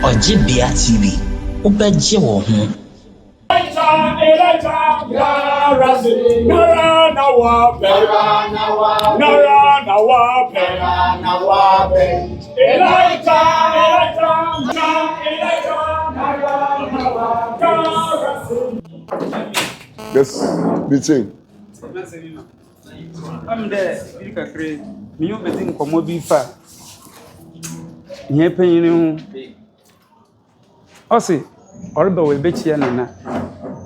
Ɔgyebea TV, wobɛgye wo ho. Yes, meeting. I'm there, you can create. You betting for fa. Here paying. Ɔse ɔreba wɔ ebɛkyia nana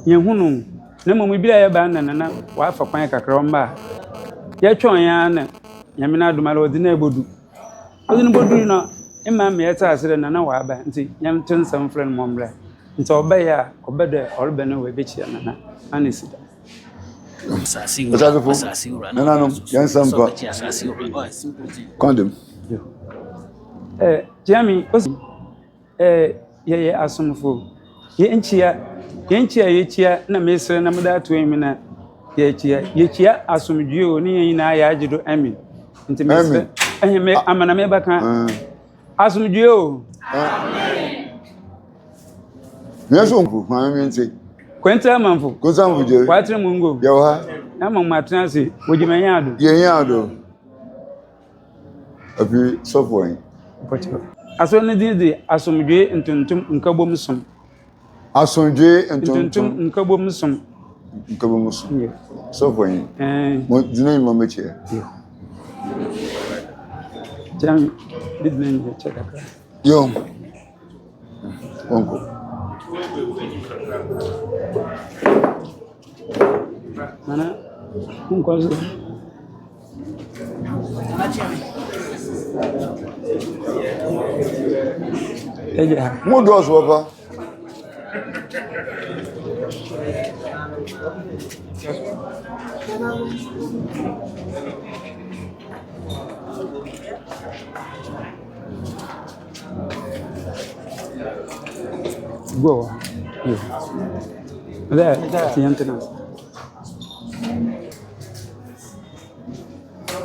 yɛhunu na mmom bi a yɛba nana wafa kwan kakra ɔmba yɛtwɔn ya na Nyame na adom ala ɔde na ebodu ɔde no bodu no mma me yɛta ase nana waba nti Nyame to nsɛm frɛ no mɔmbrɛ nti ɔbɛyɛ a ɔbɛdɛ ɔreba no wɔ ebɛkyia nana ana sida Osagyefo nana no yansampa condom Jami ye Somafo yenchia na mesre na meda to emi na yechia asomdwe o ne nyina ya agido amen nti mesre me amana me baka asomdwe o amen yeso mpu ma me nti kwenta Amanfo je kwatre mungo Yawoh ha na matena se wogimanya ado yenyan abi sofo aso ne di asomdwe ntuntum nkabom som asomdwe ntuntum nkabom som sofo mo dina mo meche jam didn't check that yo onko mana unko mo do so papa go that's the antenna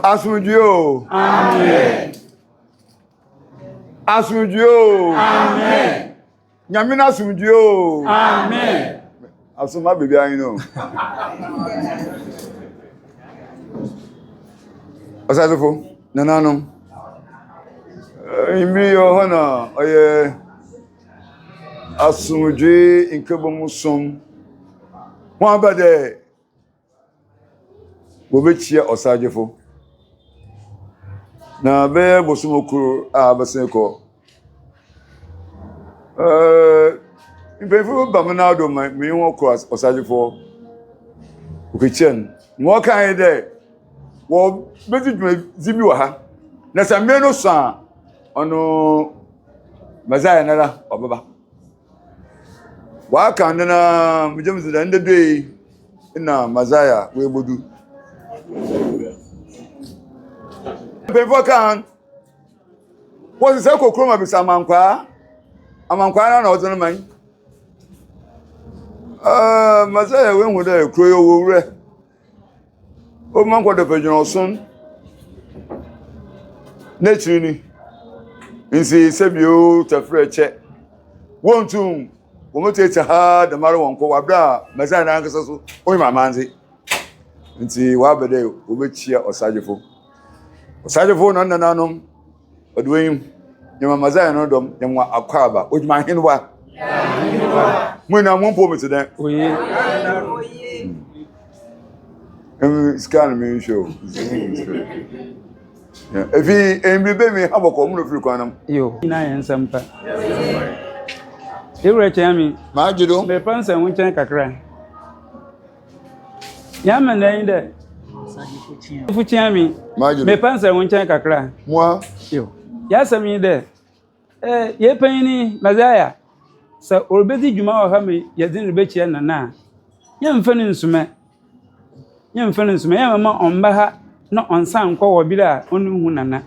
asumdio amen asumdio amen Nyame na asumdio amen asuma baby I know Osagyefo nanano imi yo hona oye asumdwe nkebomusom ho abade bobechia Osagyefo na be bosumokuru abasenko impefo bamanado me won cross Osagyefo ukechien mo kan de wo beti dwuma zibi wa ha na sambe no so a ono mazaya nara obaba wa kan na mujemzi da ndedwe ina mazaya we bodu impefo kan wo se kokoro ma bisa amankwa na ozo no man mazaya we hu da kroyo wo wure o man kwa da pejun osun netrini nsi sebio tafreche wontum womotete ha da maro wonko wabra mazaya na nkasa so o ma manzi nti wabede obechia Osagyefo no nananom odweyim nyama mazaya no dom nyama akwaba ojuma hinwa mwina mwompo miteden oye scan me show efi embibe mi haboko mu no firi kwanam yo ina yensampa ewure chami maajido me pansa wunchen kakra yama na inde fuchami me pansa wunchen kakra moi yo ya sami de ye panini mazaya sa orbedi juma wa ha me yedin rubechia nana yemfani nsume ya mama omba ha na onsan kwa wobira onu hu nana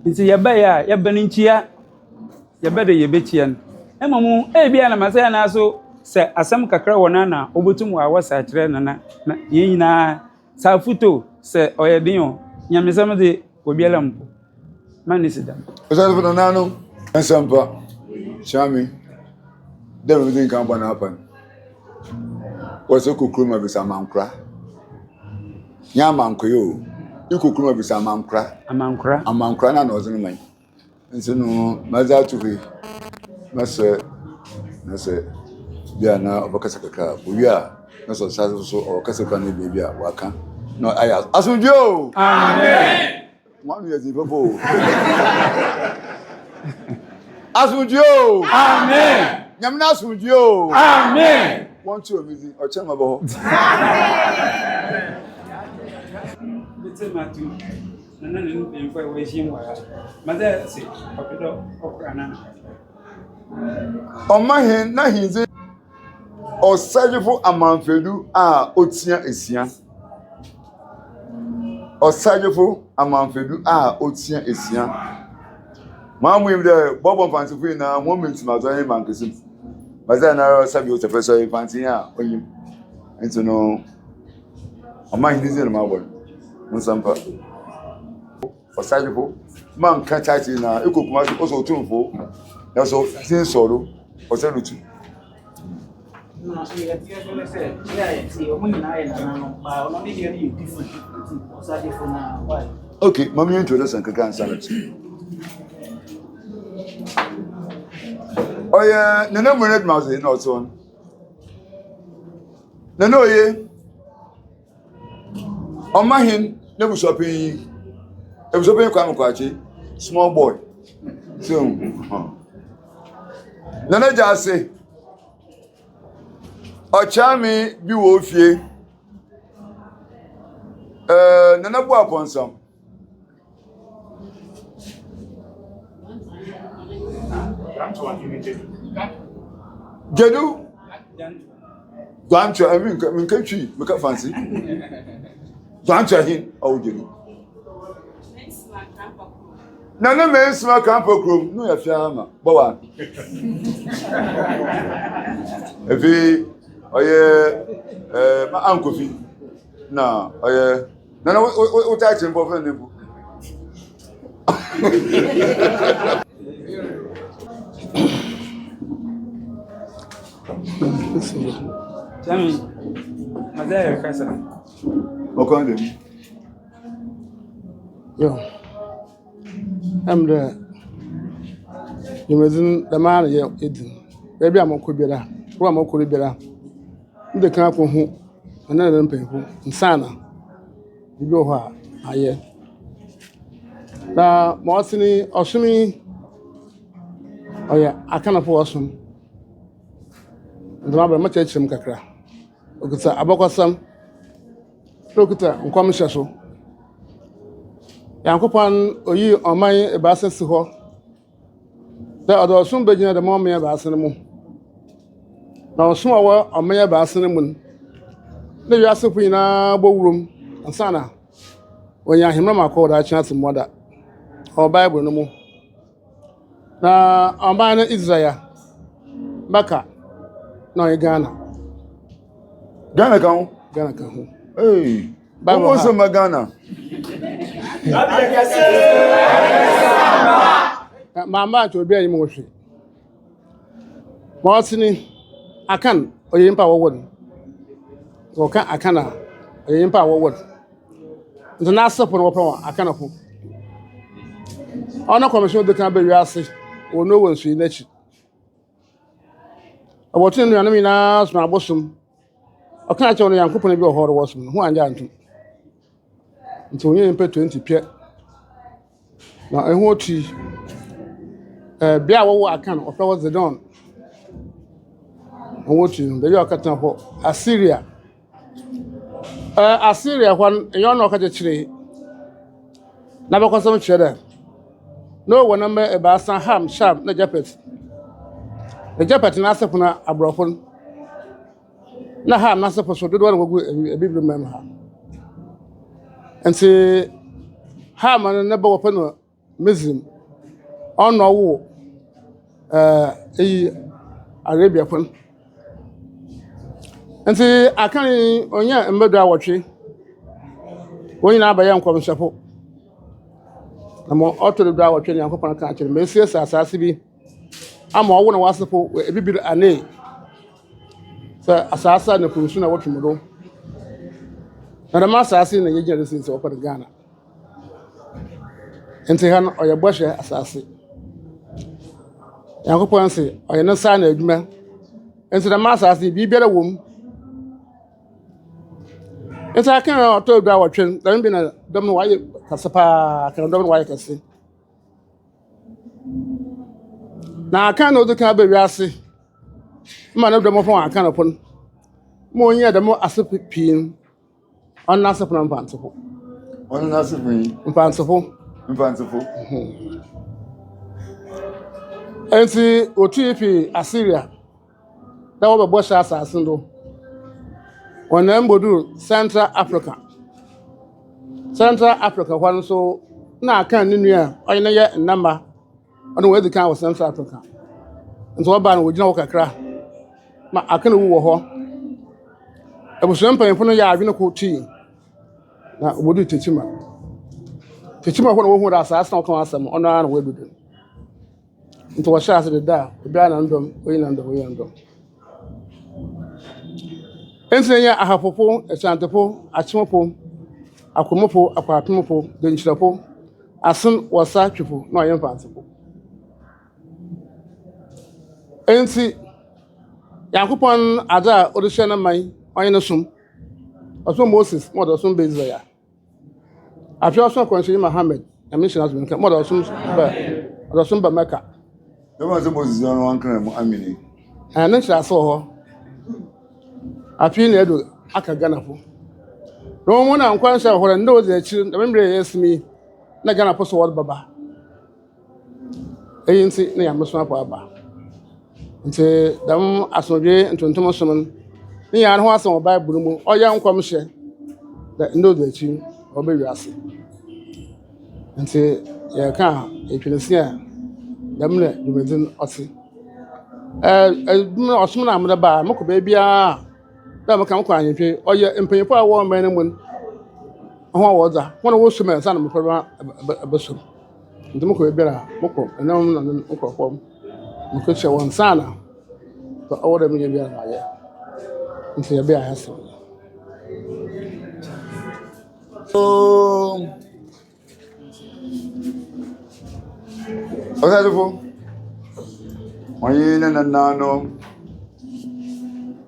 nti yeba ya yeba nchia yeba de yebechia emamu bia na masaya na so se asam kakra wona na obotum wa wasa kire nana na yina sa foto se oyedin o nyamesam de obiela mpo mani sida Osagyefo no nanu ensampa chami dem everything can happen what's okukruma bisa mankra nya mankoyo ikukruma bisa amankra na no zinu man nso no maza tuwe nase bia na obakasa kaka oya na so obakasa kwa na bia waka no aya asunjo amen manu yezi popo asunjo amen nyamna asunjo amen want you amazing ochema bo bitematu nana ne mfo we shimwa maza se opedo okrana Omanhene na hinze Osagyefo Amanfo a otia esia Osagyefo Amanfo a otia esia mamu im de bobo fansifo na moment ma zo yin Mankessim maza na sabi o tefe so fantin a oyim ento no Omanhene ze ma bo nsampa Osagyefo man kan chachi na ekokuma o so tunfo na so tin soro oselutu No, sí, aquí es lo que sé. Yeah, sí, Omanhene na ba no need any different. Osagyefo na why? okay mami introduction kaka sanity oya nana monet mouse na oton nana oye Omanhene na busopin kwa mkwachi small boy so nana jase ochami bi wo fie nana bu aponsam Gedu Gwancho I mean country make fancy Gwancho hin o Gedu Nana me sma campo krom no ya fia ma bawa evi oye ma ankofi na oye nana o ta chimbo fe nebu Chami maza ya kasa Okonde Yo, I'm the Yamazin the man ya edin. Baby I'm okobira. Wo am okobira. Nde kan ko hu. Na na mpempo. Nsana. Bibi ho a aye. Na mo sini osumi oya akana fo osum. Ndoma ba ma chechim kakra. Okuta abakosam. Okuta nkwam hyeso. Yankopon oyi oman ebaase si ho da odosum begina de mom ya baase mu na osum awo oman ya baase mu ne wiase fu ina bowurum ansana onya hemra makọ da chance moda o bible no mu na oman na Israel Maka na Ghana kan hey Bible Bible so magana Mama to be ayi mo hwe. Mo sini akan oyimpa wowon. O kan akana oyimpa wowon. Nti na asepon wo pon akana fo. Ona commission de kan be wiase. O no won su inachi. Abotin no anami na so abosum. O kan ache ono Yankopon bi ohoro wosum. Hu anja antu. Nti onye mpe 20 pie. Na ehu oti bia wo akan of was the don oti be yo katan ho Assyria Assyria kwan yo no ka chire na be kwasam chire no wona me e ba san ham sham na japet the japet na asefo na abrofon na ham na asefo so dodo na gogu biblu mem ha enti ham na be wo pe no Muslim ono wo Arabia pon nti akan onya mbedo awotwe wɔn nyinaa bɛyɛ nkɔmhyɛfo na mo ɔtɔ do a wɔtwe ne Nyankopɔn ka kyerɛ me esie asase bi ama ɔwo na wasefo ebibiri ane sɛ asase na kunsu na wɔtwe mo do na dɛm asase na yɛgyina de sɛ wɔpɛ de Ghana nti ha no ɔyɛ bɔhyɛ asase Nyankopɔn sɛ ɔyɛ ne saa na adwuma nti dɛm asase biribiara wɔ mu nti aka na ɔtɔ do a wɔtwe dɛm bi na dɛm no wayɛ kɛse paa kana dɛm no wayɛ kɛse na aka na ɔde ka ba wiase ma na dɛm fɔn aka na pon ma onye dɛm ase pii ɔna ase pon mpantefo ɔno ase pon mpantefo enti otu ifi Assyria da wɔbɛbɔ hyɛ asase do wɔnam bodu Central Africa hɔ nso na aka ne nua ɔyɛ ne yɛ nnamba ɔno wɔadi kan wɔ Central Africa nti wɔba no wɔgyina hɔ kakra ma aka ne wu wɔ hɔ abusua mpanyinfo no yɛ adwene ko tii na obodu Tekyima hɔ na wɔhu da asase na ɔka asɛm ɔno ara na wɔadudu nti wɔhyɛ ase deda a obiara na ndɔm oyi na ndɔm oyi na ndɔm enti na yɛ ahafofo akyantefo akyemofo akomofo akwapemofo denkyerɛfo asen wɔsa twefo na ɔyɛ mfantefo enti Nyankopɔn ade a ɔde hyɛ ne man ɔyɛ ne som ɔsom Moses ma ɔde ɔsom ba Israel afei ɔsom Ɔkrɔnkrɔnyi Muhammad na menhyɛ no nka ma ɔde ɔsom ba Mecca dɛm sɛ Moses no wankra mu amini ne nkyerɛ ase wɔ hɔ afei na edo aka Ghanafo na wɔn na nkwa nhyɛ hɔ na ɔde akyiri na membre yɛ esimi na Ghanafo so wɔde baba eyi nti na Nyame so apɔ aba nti dɛm asomdwe ntontom som no ne yɛn ho asɛm wɔ Bible mu ɔyɛ nkɔmhyɛ na ɔde akyiri ɔbɛwi ase nti yɛka etwenesi a dɛm na dwumadin ɔte ɔsom na amena ba mokɔ baabiara da maka mokɔ ahemfie ɔyɛ mpanyinfo a wɔwɔ mman no mu ho a wɔdza wɔn na wɔsom ɛnsa na mopɛ bɛsom nti mokɔ baabiara mokɔ ɛnam na mokɔ fam mokɔ kyɛ wɔn nsa na ɔwɔ dɛm nyɛ biara na ayɛ nti yɛbɛ ayɛ asɛm Osagyefo ɔnye ne nananom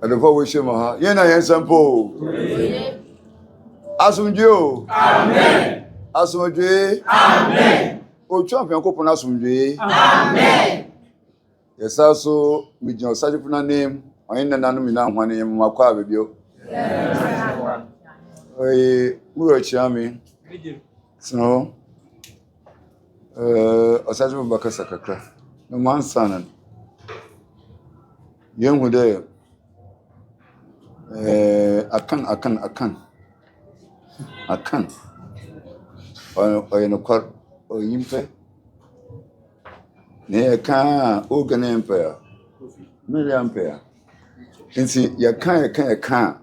ɛdefo wɔhyɛ mu ha yɛn na yɛn nsɛmpo asomdwe o amen asomdwe amen otwa mfɛnkopɔn asomdwe amen yɛsa so migyina Osagyefo n'anim ɔnye ne nananom nyinaa ho ne yɛn mu akɔ abebio wuro chiame so Osagyefo bakasa kakra no man sanan yenhu de akan oyeno kwar oyimpe ne ka oganempea milliampea nti yɛka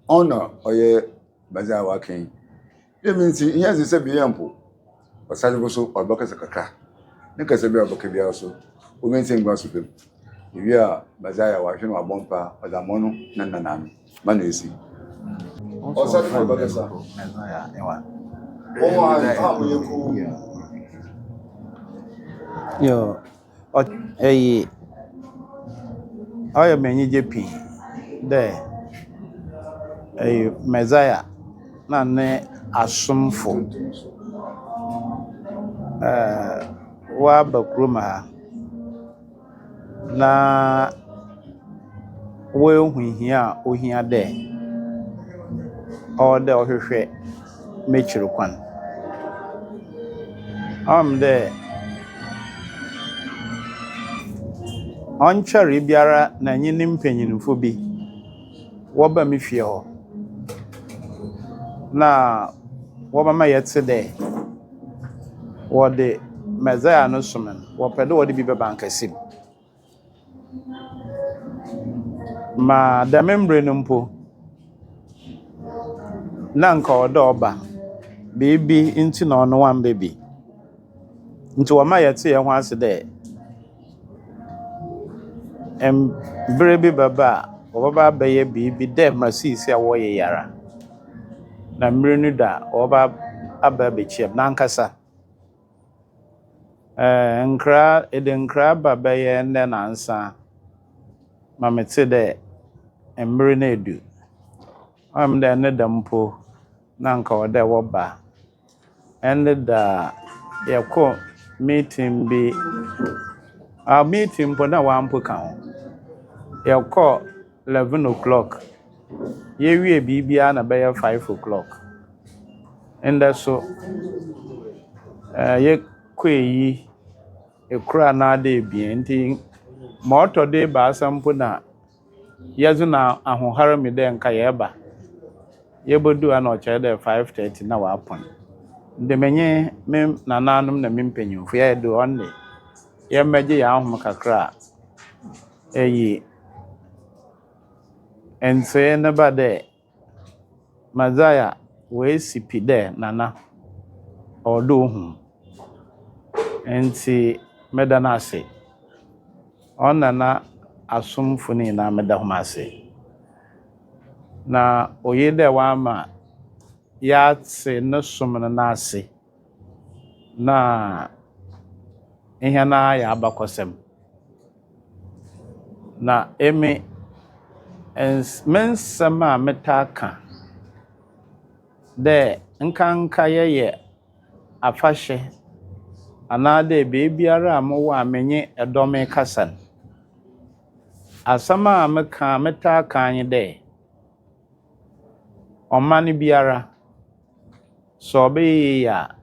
ono oye baza waken eminti ihe ze se biyampo Osagyefo so ɔbɛkasa kakra ne kasa bi ɔbɛka bia so omense ngwa so fem ewi a bazaya wahwe no abɔmpa ɔdamono na nanam ma na esi Osagyefo ɔbɛkasa ewa yo ɔyɛ menyi jepi de Messiah na ne asomfo wa bakrum ha na we ohihia ohia de ohwehwe mechiri kwan de onchari biara na nyi ne mpanyinfo bi wo ba me fie ho na wo ba ma yetse de wo de Messiah no somen wo pede wo de bi be Mankessim ma da membre no mpo na nka oda oba baby into no one baby. Into a maya tea once a day. And baby baba, or baba baby be dead, my see a way yara. Na mrinuda, or bab a baby chip, nankasa. Nkra, nkra baba ye and then answer. Mamma said, and mrinedu. I'm the nedampo, nanka or there wobba. Ended the meeting be our meeting for now one count. Your call 11 o'clock. Ye we be an about 5 o'clock. And that's so ye quay a cra na de be anything more today by some puna. Yazuna and who hurry me then kayeba. Ye would do an orchard at 5:30 now upon. The menye mem nananum na mimpenyu, fear do only. Ye meji ya kakra. And say nobody Mazaya we sipi there nana or do hum. And see medanase. On nana asum funi na medahumase. Na oyede wama ya se no sumna nase. Na ihana ya abakosem. Na emi mensama metaka de nkanka ye afahye anade beebiara amowa amenye edome kasan asama ameka metaka anye de omani biara so be ya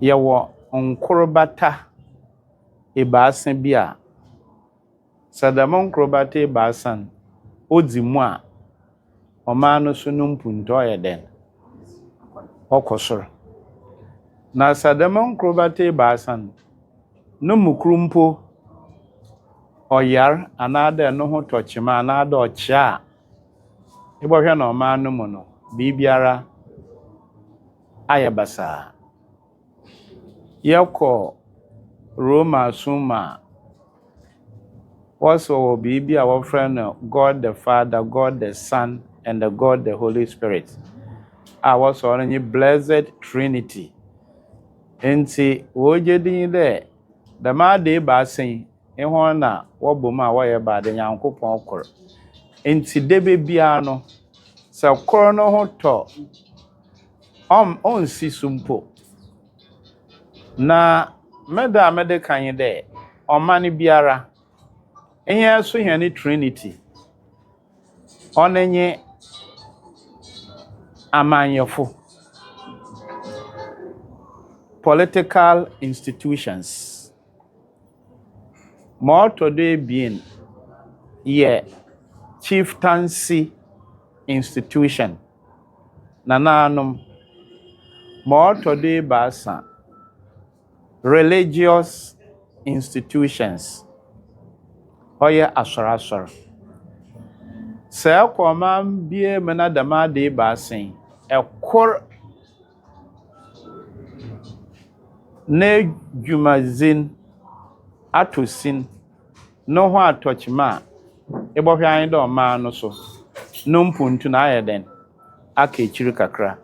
yewo onkorobata ebaase bia sadamon krobata ebaasan odimu a omano so numpunto yeden okosoro na sadamon krobata ebaasan no mukrumpo oyar anada no ho tochima anada ochia ibohwe na omano mu no bibiara ayabasa yeko Roma suma also bibi our friend God the Father, God the Son, and the God the Holy Spirit. Our only blessed Trinity. Enti wojedi de the ma de ba sen ehon na woboma waye ba de Nyankopon okor. Enti debe bia no se kor no ho to on si sumpo. Na mede kan de omani biara enye so hene Trinity. Onenye Amanfo political institutions. More today being chieftaincy institution. Nananum more today basa religious institutions. Oye asora. Se akwama bie mena dama de basen ekor ne jumazin atosin no ho atochima ebohwe an do ma no so no mpuntu na ayeden aka echiri kakra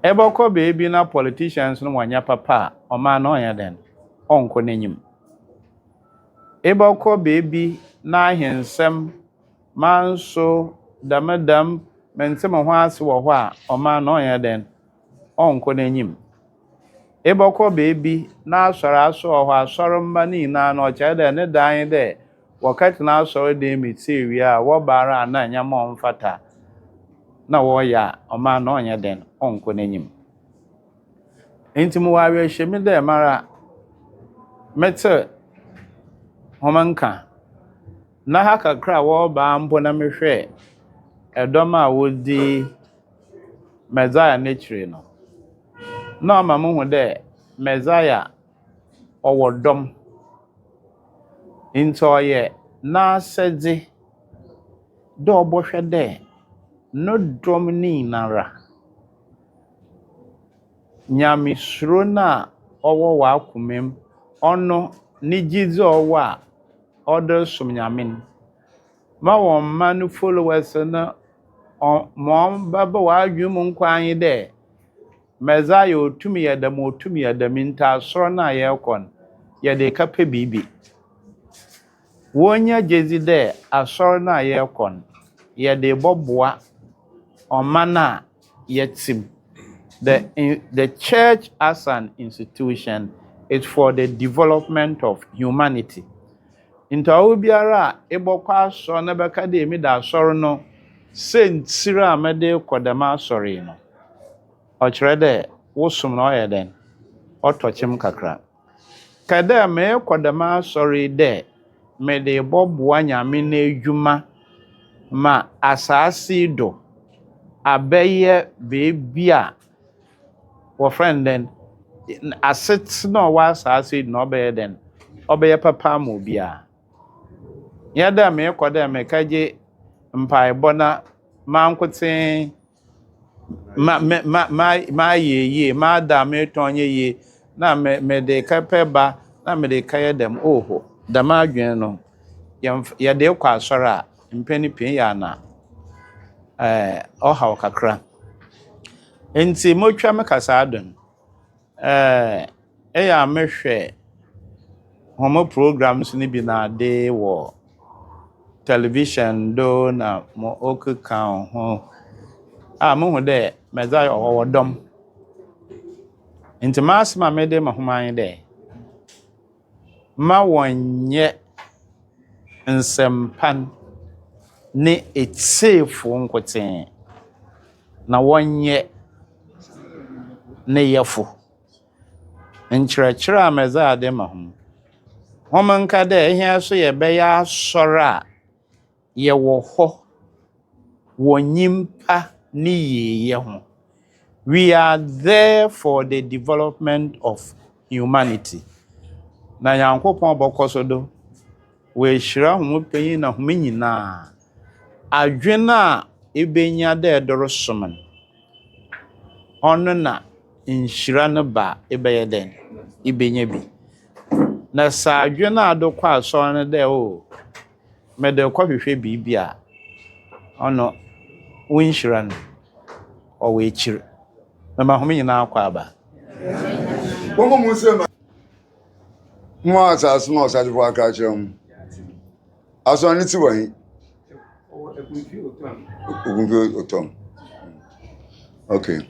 eboko beebi na politicians no wanya papa o ma no oyeden onko n'enyim eboko beebi na ahensem manso damadam mensem ho ase wo ho a o ma no oyeden onko n'enyim eboko beebi na asoro aso ho asoro mba ni na no chede ne dan de wakati na asoro de metiwi a wo bara na nyama mfata na wo ya o ma no oyeden onko n'enyim enti mu wa we hye me de mara mete homanka na haka kra wo ba mbo na mehwe edoma wodi Messiah nature no na ma mu hu de Messiah owodom into ye na sede do bohwe de no dom ni nara Nyame suro na owo wa akomem ono ni gizi owo a order som Nyame ma won man followers na mo baba wa adwum nkwan de Messiah otumi yadam nta soro na ye kon ye de kape bibi wonya jezi de asoro na ye kon ye de boboa omana yetim. The church as an institution is for the development of humanity. Inta obiara ebokwa so na beka de mi da asoro no sentira mede kodama asore no. Ochre de wosum no yeden otochim kakra. Kada me kodama asore de me de boboa Nyame na edwuma ma asasi do abeye bebia wo friend den asset no wa asasi no obeye den obeye papa mo bia yada me koda me kaje mpai bona mankote ma ye ma da me tonye ye na me de kapeba na me de kaye dem oho da ma adwen no ya de kwa asora mpeni pin ya na oha kakra enti motwa me kasa adon ya mehwe homo programs ni bi na de wo television do na mo okukan ho mo hu de Messiah owo dom enti masma me de mahoman de ma wonye nsempan ne etsefo nkoten na wonye ne yefo nkyerɛkyerɛ a Messiah de mahom homanka de ehia so ye beya sora ye wo ho wonyimpa ni yeye ho. We are there for the development of humanity. Na yankopon bokoso do we hira homo panyin na homo nyina adwena ebenya de doro soman ono na nhyira no ba ebeye den ibenya bi na sa adwena adokwa aso no de o me de kwahwehwe bibia ono wonhyira no o we chire na mahome nyina akwa aba Bongo musema mo asas mo Osagyefo aka chem aso ni ti wahi ogunfi otom okay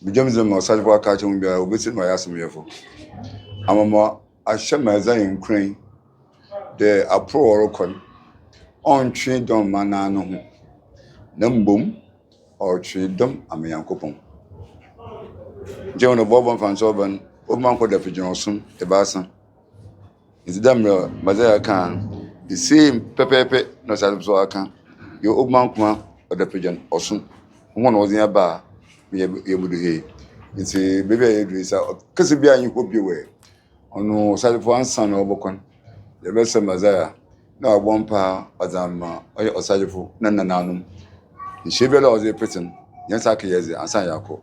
bijam zema Osagyefo aka chem bia obesi no yasem yefo amama ahye Messiah nkran de apro orokon on twe don mana no ho na mbom o twe dom amayankopon je no bobon fansoban o man ko da fijinosun e basan izidamra Messiah kan the same pepepe no Osagyefo aka yo o man kuma o da fijon osun won no zin ba ye budu he nti bebe ye drisa kase bia yin ko biwe ono Osagyefo ansan no obokon ye be se Messiah na obompa azama oye Osagyefo na nananum ishebela oze person yansa ka yeze ansan yako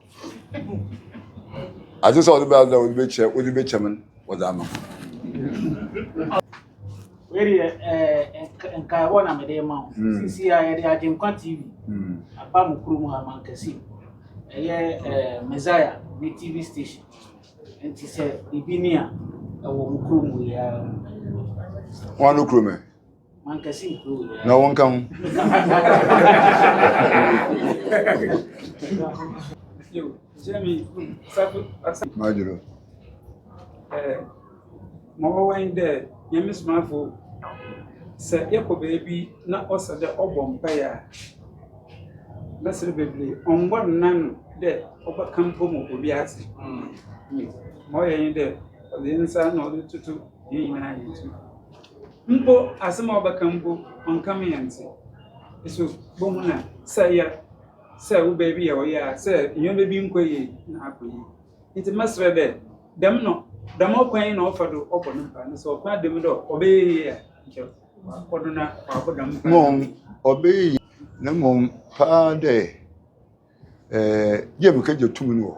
I just saw the bell that would be chairman was Ama. Where and Kawana Medema, CCI, Ajimka TV, a Pam Krum, Mankessim, a Messiah, the TV station, and he said, Ibinia, a woman we are One crew, Mankessim crew. no one come. Jamie, Major. More wine there, Yemi Somafo said, Yako baby, not also the Obon Paya. That's the baby. On one none there, overcome Pomo will be asking. More in there, the inside or the two, Mpo, as some overcome on coming and say, it's Bomona, say, say, baby, or yeah, say, you may be inquiry. It's a master there. Them no, the more coin offered to open and so quite the window, obey. Mom, obey, no mom, pa day. Yeah, because you're 2 minutes.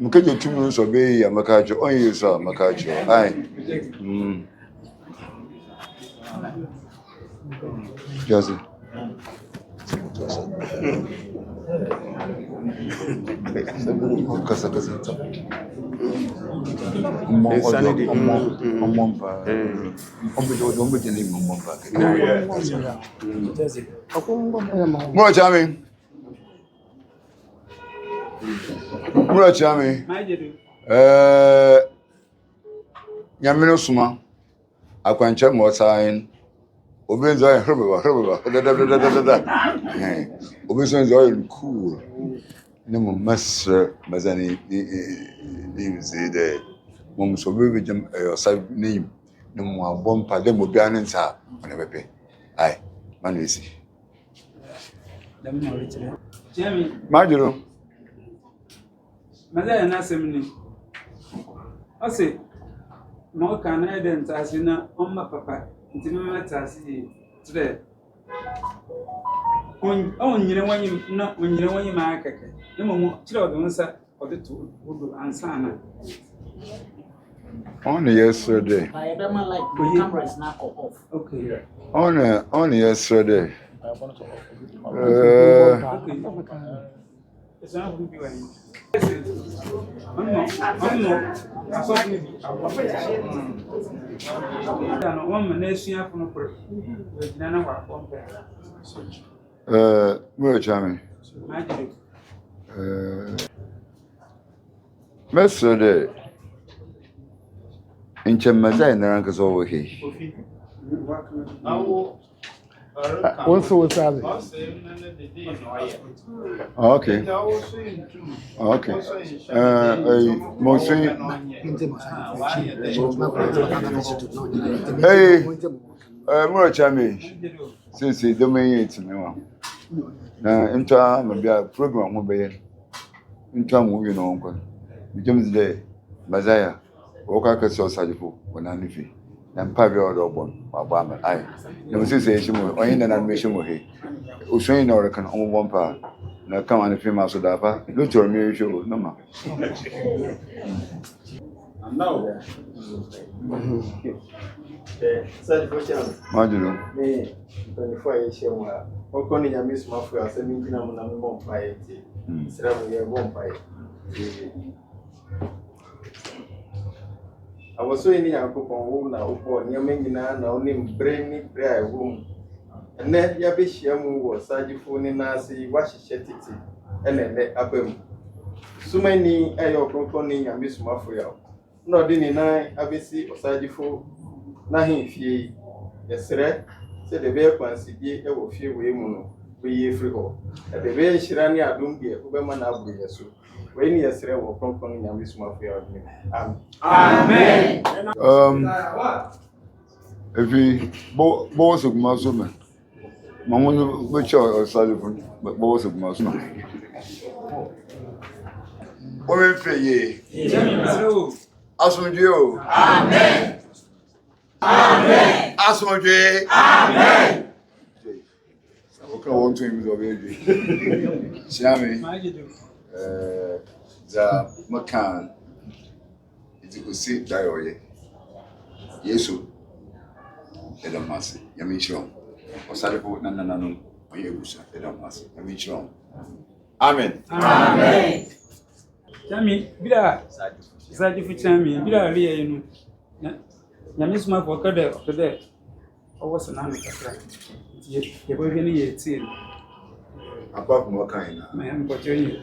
Mke je tumu so be ya makacho on yi so makacho ai Jose kasa Mura chami. Nyame no suma. Akwanche mo sign. Obenzo ya hrbeba. Obenzo ya cool. Ne mo masre mazani ni zede. Mo so be jam yosa ni ne mo abompa de mo bia ne nsa ona bepe. Ai, manesi. Majuro. Mazaya na semni. Ose mo kana eden tasi na omma papa ntimi ma tasi tire. On nyire wanyi ma akake. Ne mo tire odo nsa odo to wodo ansana. On yesterday. I don't like the camera is now off. Okay. On yesterday. It's not going to be one. Yesterday. In Chemaza and Rankas over here. Once was savage. Okay. Okay. Mostly. Hey, Murachami. Since the domain it's now. Now, maybe a program will be in moving on. James Day, Mazaya, Okaka Osagyefo, when I'm free. And Pablo or one, Obama. I never say she will, or in an admission with he. Usain or can own one part. Now come on the female Sodapa, look to a mirror show, no more. No. Marginal. 24 years, Okoni Nyame Somafo ase mintina mo na me bon pae ti. Sira mo ye bon pae. Awoso ni Yakobon wo na obo nyame nyina na onim breni bra wo. Ene ya be hia mu wo Osagyefo ni na ase wa hihye titi. Ene abam. Sumani ayo Ɔkrɔnkrɔnyi Nyame Somafo ya. Na odi ni na abesi Osagyefo na hemfie. Yesre se de be kwansidie e wo fie we mu no we ye free ho e de be hira ne adom die wo be ma na abu yeso we ni yesre wo Ɔkrɔnkrɔnyi Nyame Somafo ya. Amen. If he boss of Masuma, Mamma, which are Osagyefo, but boss of Masuma. Women pray ye. Asumdio. Amen. Amen. Asumdio. Amen. Okay, one to him is already. Siame. The Macan. It could see Dioye. Yesu. Edomasi. Yamichon. Osagyefo Nananum. Oyebusa. Edomasi. Yamichon. Amen. Amen. Chami, bila Osagyefo chami, bila aliye yenu. Nyame Somafo kade owo na me kakra. Ye bo hwe ni ye tie. Apart from what kind? Me mpocho yi.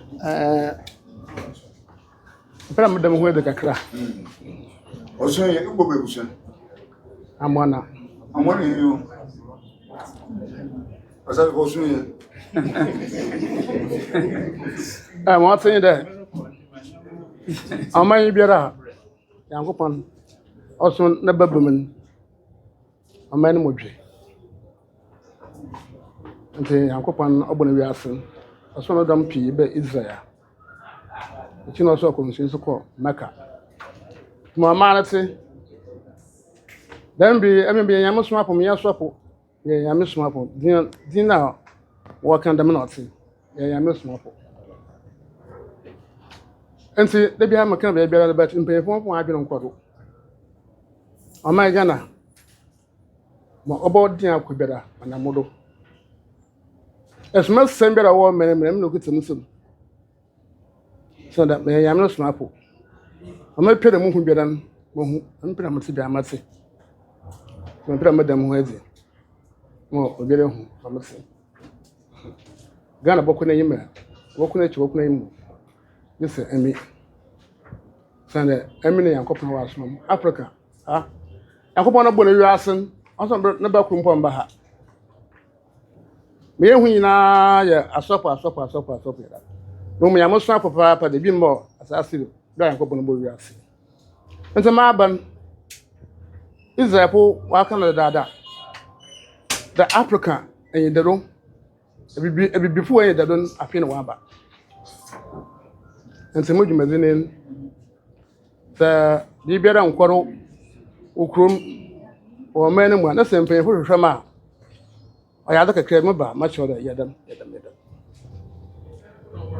Pera mo dem ho de kakra. Also, you go be busa. Amwana. Amwana you. Osagyefo so you. Mo tell you that. Amman biara Yankopon also na babumen. Amman mo dwe. Nti Yankopon obona wi asen. Aso no dam pii be Israel. Nti no so akonsun so ko Mecca. Mo amanate. Dem bi em bi Nyame Somafo me yasopo. Ye Nyame Somafo. Din na wo kan dem na ote. Ye Nyame Somafo. Enti de bia maka be bia bet mpefo fo adwene nkodo. Amai Ghana. Mo obo din akobeda na modo. Esma sembera wo menem no kutsum. So that me yam no Somafo. Amai pere mu hu biadan mo hu mpere amati bia amati. Mo mpere madam hu adi. Mo obere hu amati. Ghana boko na yima. Boko na chi boko na yimu. This is Emmy. Sande Emmy na yankopon wa asom Africa. Ah. Yankopon na bo na wiasen. Onso na ba kurumpo mba ha. Me hu nyina ya asopo ya. No me yamo so papa de bi mbo asase da yankopon bo wiase. Nti ma ban Israel po wa kan da. The Africa en yedero. Ebi before en yedero afi na wa ba. Nti mo dwumadinen sa di biara nkoro okrom o mane mu na sempen fo hwehwe ma oya da kakra me ba ma cho da yedam.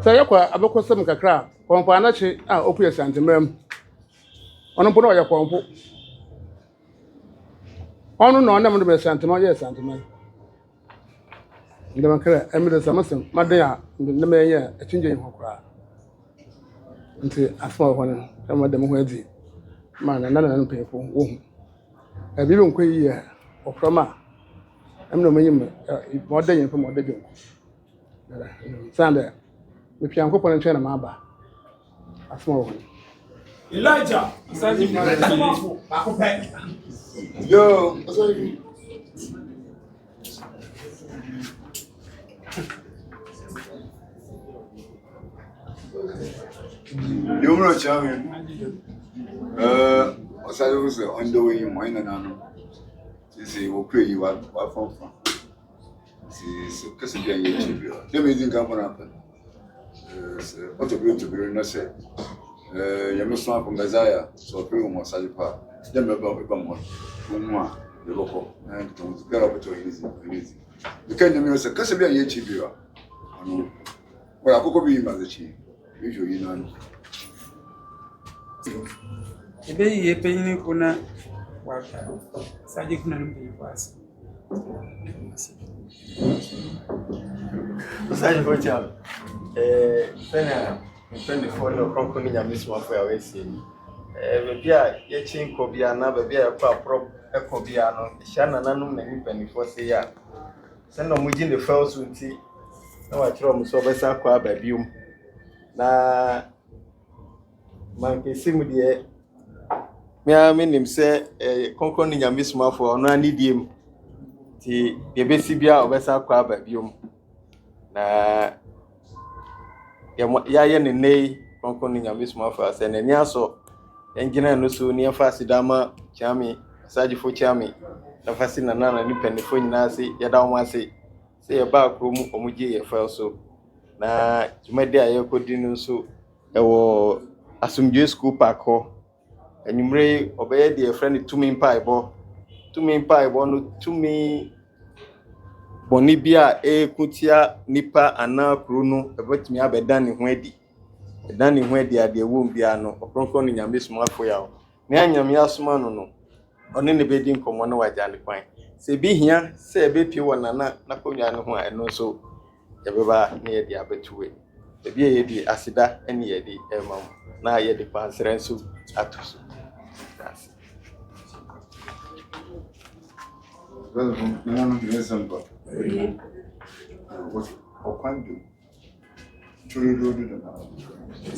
Sa yakwa abekosem kakra konpo anachi opu ya santemram ono mpo no ya konpo ono no na mo de santemam ya santemam ndema kra emire samasem maden a ndema ya achinje ho kra nti asma ho ne kama dem ho adi ma na no pefo wo hu bibi nkwa yi ya oframa emno manyim mo de yin fo mo de bi sande me pian ko pon na ma ba asma ho Elijah, Somafo, Bakope. Yo. You know, Charlie. Osagyefo on the way you mine and ano. Say we pray you are from. See, kasi bien ye chibio. Dem idin kan for happen. What to be no say. Nyame so afọ Messiah so pray mo Osagyefo. Dem be ba mo. Mo a de boko. And to get up to easy. You can nyame say kasi bien ye chibio. Ano. Wa akoko bi ma ze chi. Usually you know. Ebe ye penyi kuna wa saje kuna numbe kwasi. Osagyefo cham. Fena mpende phone Ɔkrɔnkrɔnyi Nyame Somafo ya wesi. Be bia ye chinko bia na be bia yakɔ aprɔ ekɔ bia no. Hia nananum na mpende fo se ya. Senda mo gi ne fel so nti na wa kyerɛ mo so obesa akɔ aba biom. Na Mankessim de me nim se Ɔkrɔnkrɔnyi Nyame Somafo ono ani diem ti de besi bia obesa akɔ aba biom. Na ya ye ne nei Ɔkrɔnkrɔnyi Nyame Somafo ase na ni aso engina no so ni afa sidama chami Osagyefo chami na fasi na ni penifo nyina ase ya da wo ase se ye ba akrom omugye ye fa so na jumade aye kodi no so ewo asumdwe school park ho enumre obeye de friend tumi mpaebo no tumi boni bia kutia nipa ana kro no ebetumi abeda ne ho adi ade wo bia no Ɔkrɔnkrɔnyi Nyame Somafo ya ne anyame asoma no one ne bedi nkomo no waja ne kwan se bi hia se ebepie wona na konwa ne ho a eno so yebeba ne ye di abetuwe ebi ye di asida ene ye di emam na ye di pansere nso atoso Well, no reason but what Okwando Churu do now. Ya